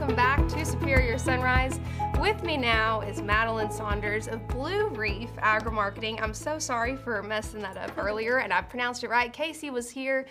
welcome back to Superior Sunrise. With me now is Madalynn Saunders of Blue Reef Agrimarketing. I'm so sorry for messing that up earlier, and I pronounced it right. Casey was here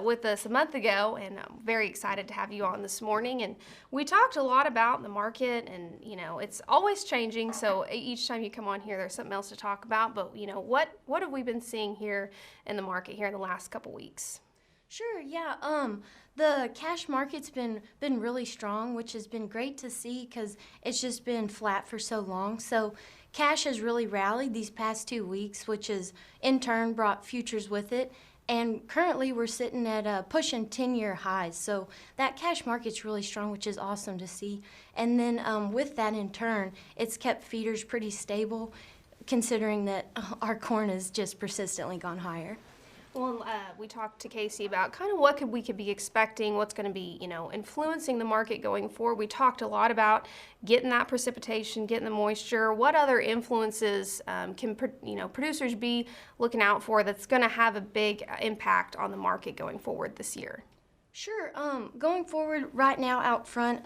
with us a month ago, and I'm very excited to have you on this morning. And we talked a lot about the market, and you know, it's always changing, so each time you come on here there's something else to talk about. But you know, what have we been seeing here in the market here in the last couple weeks? Sure, yeah. The cash market's been really strong, which has been great to see because it's just been flat for so long. So cash has really rallied these past 2 weeks, which has in turn brought futures with it. And currently we're sitting at pushing 10-year highs. So that cash market's really strong, which is awesome to see. And then with that in turn, it's kept feeders pretty stable, considering that our corn has just persistently gone higher. Well, we talked to Casey about kind of what we could be expecting, what's going to be, you know, influencing the market going forward. We talked a lot about getting that precipitation, getting the moisture. What other influences can, you know, producers be looking out for that's going to have a big impact on the market going forward this year? Sure. Going forward right now out front,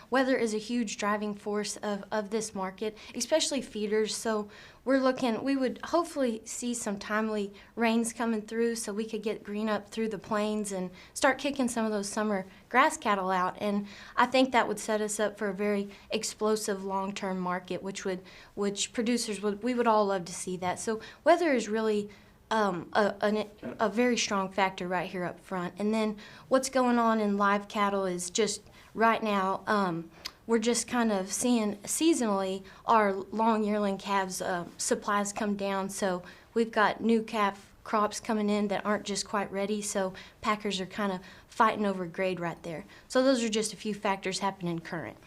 weather is a huge driving force of this market, especially feeders. So we would hopefully see some timely rains coming through so we could get green up through the plains and start kicking some of those summer grass cattle out. And I think that would set us up for a very explosive long-term market, which producers we would all love to see that. So weather is really a very strong factor right here up front. And then what's going on in live cattle is just right now, we're just kind of seeing seasonally our long yearling calves supplies come down. So we've got new calf crops coming in that aren't just quite ready. So packers are kind of fighting over grade right there. So those are just a few factors happening current.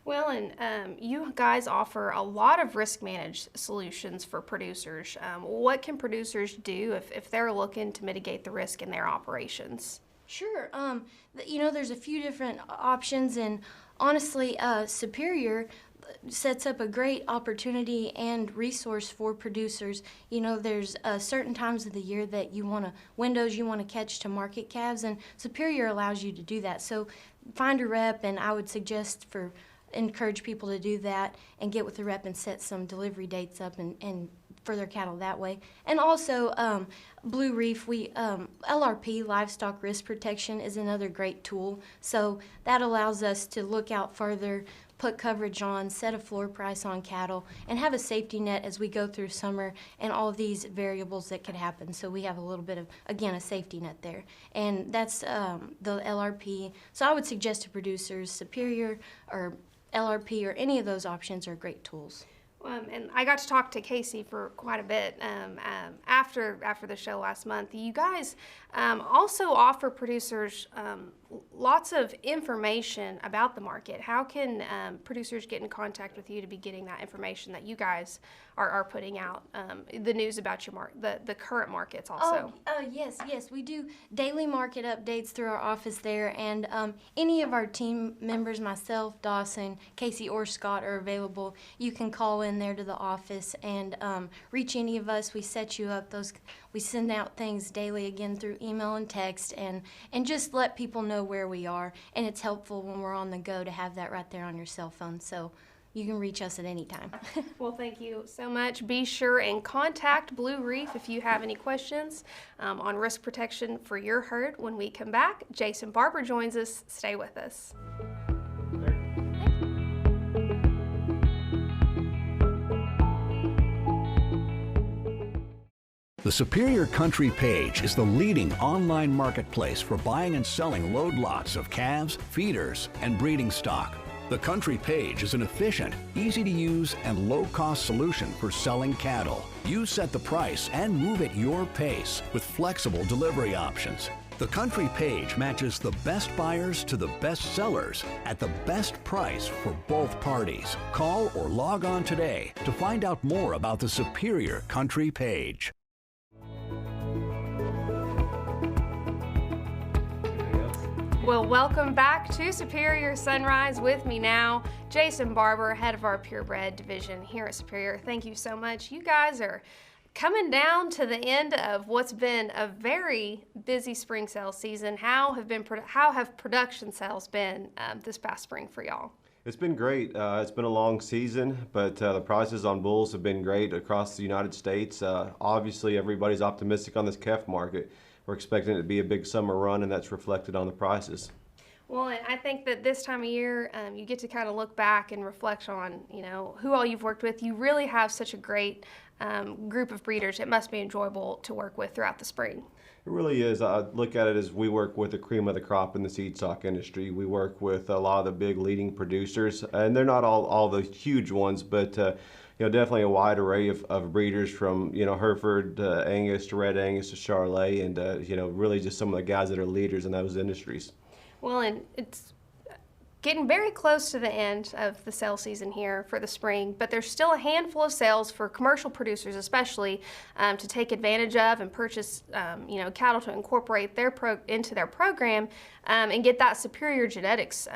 Well, and you guys offer a lot of risk managed solutions for producers. What can producers do if they're looking to mitigate the risk in their operations? Sure. You know, there's a few different options, and honestly, Superior sets up a great opportunity and resource for producers. You know, there's certain times of the year that windows you want to catch to market calves, and Superior allows you to do that. So find a rep, and I would encourage people to do that and get with the rep and set some delivery dates up and for their cattle that way. And also Blue Reef, LRP, Livestock Risk Protection, is another great tool. So that allows us to look out further, put coverage on, set a floor price on cattle, and have a safety net as we go through summer and all of these variables that could happen. So we have a little bit of, again, a safety net there. And that's the LRP. So I would suggest to producers Superior or LRP or any of those options are great tools. And I got to talk to Casey for quite a bit after the show last month. You guys also offer producers lots of information about the market. How can producers get in contact with you to be getting that information that you guys are putting out, the news about your the current markets also? Yes, we do daily market updates through our office there, and any of our team members, myself, Dawson, Casey, or Scott are available. You can call in there to the office and reach any of us. We set you up. We send out things daily, again, through email and text, and just let people know where we are. And it's helpful when we're on the go to have that right there on your cell phone. So you can reach us at any time. Well, thank you so much. Be sure and contact Blue Reef if you have any questions on risk protection for your herd. When we come back, Jason Barber joins us. Stay with us. The Superior Country page is the leading online marketplace for buying and selling load lots of calves, feeders, and breeding stock. The Country page is an efficient, easy-to-use, and low-cost solution for selling cattle. You set the price and move at your pace with flexible delivery options. The Country page matches the best buyers to the best sellers at the best price for both parties. Call or log on today to find out more about the Superior Country page. Well, welcome back to Superior Sunrise. With me now, Jason Barber, head of our purebred division here at Superior. Thank you so much. You guys are coming down to the end of what's been a very busy spring sales season, how have production sales been this past spring for y'all? It's been great. It's been a long season, but the prices on bulls have been great across the United States. Obviously, everybody's optimistic on this calf market. We're expecting it to be a big summer run, and that's reflected on the prices. Well, and I think that this time of year, you get to kind of look back and reflect on, who all you've worked with. You really have such a great group of breeders. It must be enjoyable to work with throughout the spring. It really is. I look at it as we work with the cream of the crop in the seed stock industry. We work with a lot of the big leading producers, and they're not all the huge ones, but definitely a wide array of breeders from Hereford, Angus to Red Angus to Charolais, and really just some of the guys that are leaders in those industries. Well, and it's getting very close to the end of the sale season here for the spring, but there's still a handful of sales for commercial producers especially to take advantage of and purchase cattle to incorporate into their program and get that Superior Genetics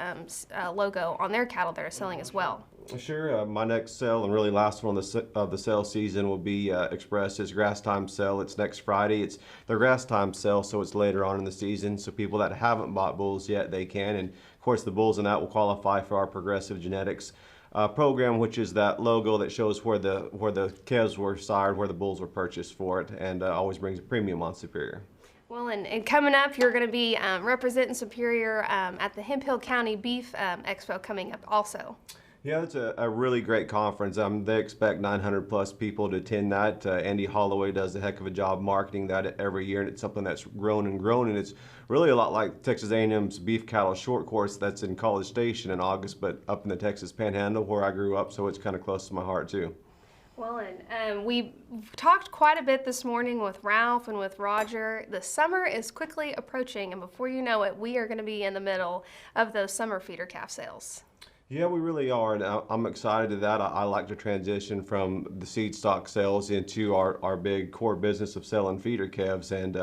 logo on their cattle they're selling as well. Sure. My next sale and really last one of the sale season will be Express's Grass Time sale. It's next Friday. It's their Grass Time sale, so it's later on in the season. So people that haven't bought bulls yet, they can. And of course, the bulls in that will qualify for our Progressive Genetics program, which is that logo that shows where the calves were sired, where the bulls were purchased for it, and always brings a premium on Superior. Well, and coming up, you're going to be representing Superior at the Hemphill County Beef Expo coming up also. Yeah, it's a really great conference. They expect 900 plus people to attend that. Andy Holloway does a heck of a job marketing that every year, and it's something that's grown, and it's really a lot like Texas A&M's Beef Cattle Short Course that's in College Station in August, but up in the Texas Panhandle where I grew up, so it's kind of close to my heart too. Well, and we talked quite a bit this morning with Ralph and with Roger. The summer is quickly approaching, and before you know it, we are going to be in the middle of those summer feeder calf sales. Yeah, we really are, and I'm excited to that. I like to transition from the seed stock sales into our big core business of selling feeder calves. And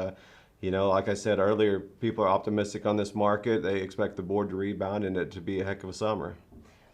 like I said earlier, people are optimistic on this market. They expect the board to rebound and it to be a heck of a summer.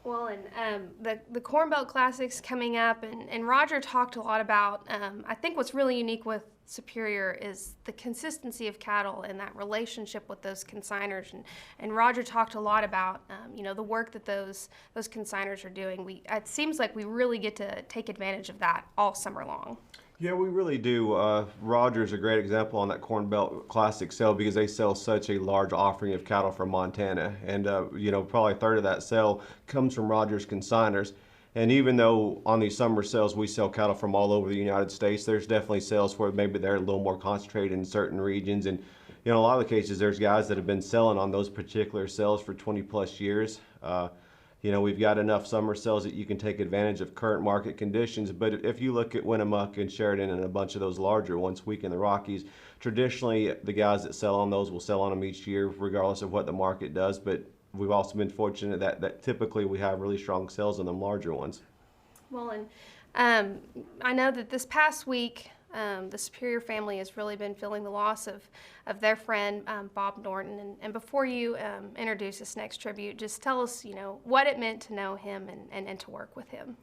Well, and the Corn Belt Classic's coming up, and Roger talked a lot about, I think what's really unique with Superior is the consistency of cattle and that relationship with those consigners. And Roger talked a lot about, the work that those consigners are doing. It seems like we really get to take advantage of that all summer long. Yeah, we really do. Roger's a great example on that Corn Belt Classic sale because they sell such a large offering of cattle from Montana. And, probably a third of that sale comes from Roger's consigners. And even though on these summer sales we sell cattle from all over the United States, there's definitely sales where maybe they're a little more concentrated in certain regions. And, in a lot of the cases, there's guys that have been selling on those particular sales for 20 plus years. We've got enough summer sales that you can take advantage of current market conditions. But if you look at Winnemucca and Sheridan and a bunch of those larger ones, Week in the Rockies, traditionally the guys that sell on those will sell on them each year regardless of what the market does. But we've also been fortunate that typically we have really strong sales on them larger ones. Well, and I know that this past week, the Superior family has really been feeling the loss of their friend, Bob Norton. And before you introduce this next tribute, just tell us, what it meant to know him and to work with him.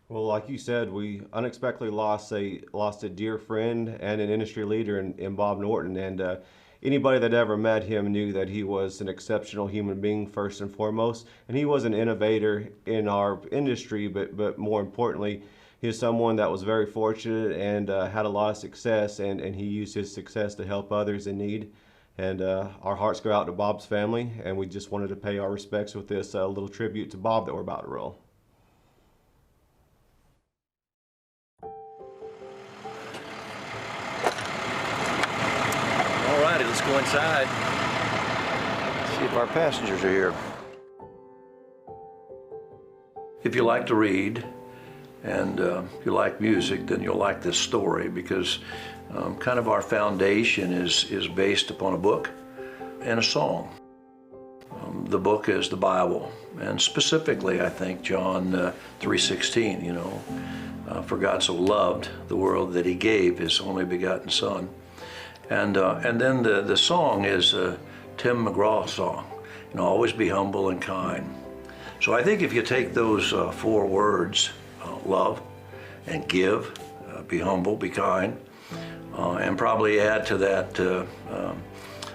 Well, like you said, we unexpectedly lost a dear friend and an industry leader in Bob Norton. And anybody that ever met him knew that he was an exceptional human being first and foremost. And he was an innovator in our industry, but more importantly, he was someone that was very fortunate and had a lot of success, and he used his success to help others in need. And our hearts go out to Bob's family, and we just wanted to pay our respects with this little tribute to Bob that we're about to roll. All righty, let's go inside. See if our passengers are here. If you like to read, and if you like music, then you'll like this story because kind of our foundation is based upon a book and a song. The book is the Bible, and specifically, I think, John 3:16, for God so loved the world that he gave his only begotten son. And then the song is a Tim McGraw's song, always be humble and kind. So I think if you take those 4 words, love and give, be humble, be kind, and probably add to that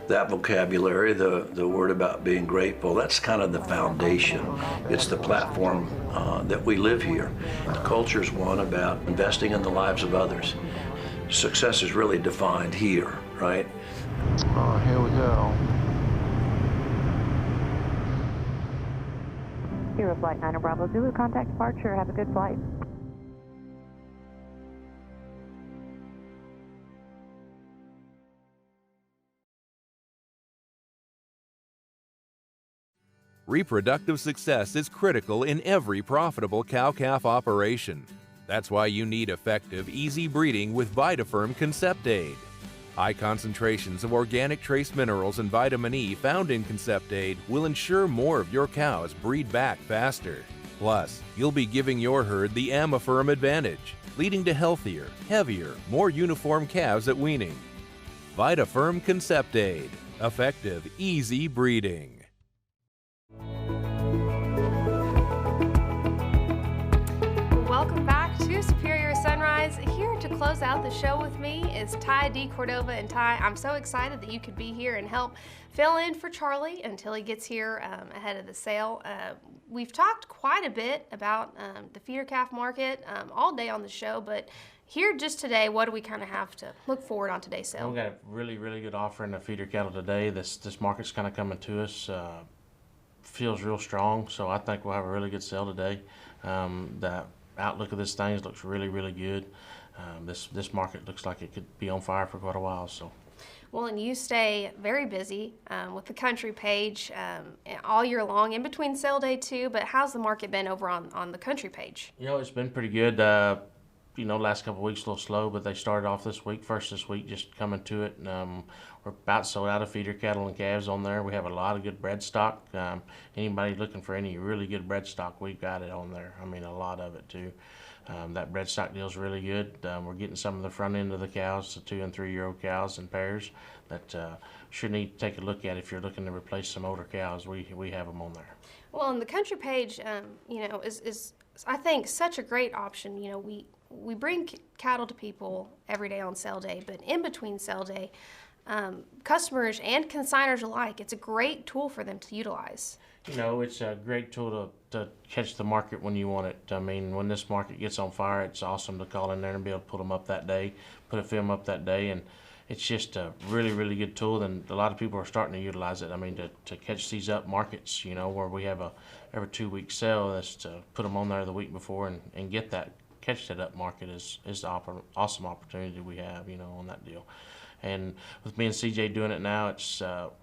that vocabulary, the word about being grateful. That's kind of the foundation. It's the platform that we live here. The culture is one about investing in the lives of others. Success is really defined here, right? Oh, here we go. Hero Flight 9 Bravo Zulu, contact departure. Have a good flight. Reproductive success is critical in every profitable cow-calf operation. That's why you need effective, easy breeding with VitaFerm Concept Aid. High concentrations of organic trace minerals and vitamin E found in Concept Aid will ensure more of your cows breed back faster. Plus, you'll be giving your herd the AmaFerm advantage, leading to healthier, heavier, more uniform calves at weaning. VitaFerm Concept Aid. Effective, easy breeding. Welcome back to Superior Sunrise. Here to close out the show with me is Ty D. Cordova. And Ty, I'm so excited that you could be here and help fill in for Charlie until he gets here ahead of the sale. We've talked quite a bit about the feeder calf market all day on the show, but here just today, what do we kind of have to look forward on today's sale? We've got a really, really good offer in the feeder cattle today. This market's kind of coming to us. Feels real strong, so I think we'll have a really good sale today. The outlook of this thing looks really, really good. This market looks like it could be on fire for quite a while. So. Well, and you stay very busy with the country page all year long, in between sale day too, but how's the market been over on the country page? You know, it's been pretty good. Last couple of weeks a little slow, but they started off this week, just coming to it. We're about sold out of feeder cattle and calves on there. We have a lot of good bred stock. Anybody looking for any really good bred stock, we've got it on there. I mean, a lot of it too. That bred stock deal is really good. We're getting some of the front end of the cows, the 2 and 3 year old cows in pairs that sure need to take a look at if you're looking to replace some older cows. We have them on there. Well, and the country page, is I think such a great option. We bring cattle to people every day on sale day, but in between sale day, customers and consigners alike, it's a great tool for them to utilize. It's a great tool to catch the market when you want it. I mean, when this market gets on fire, it's awesome to call in there and be able to put them up that day, put a film up that day, and it's just a really, really good tool, and a lot of people are starting to utilize it. I mean, to catch these up markets, where we have every 2 week sale, is to put them on there the week before and catch that up market is the awesome opportunity we have, on that deal. And with me and CJ doing it now, it's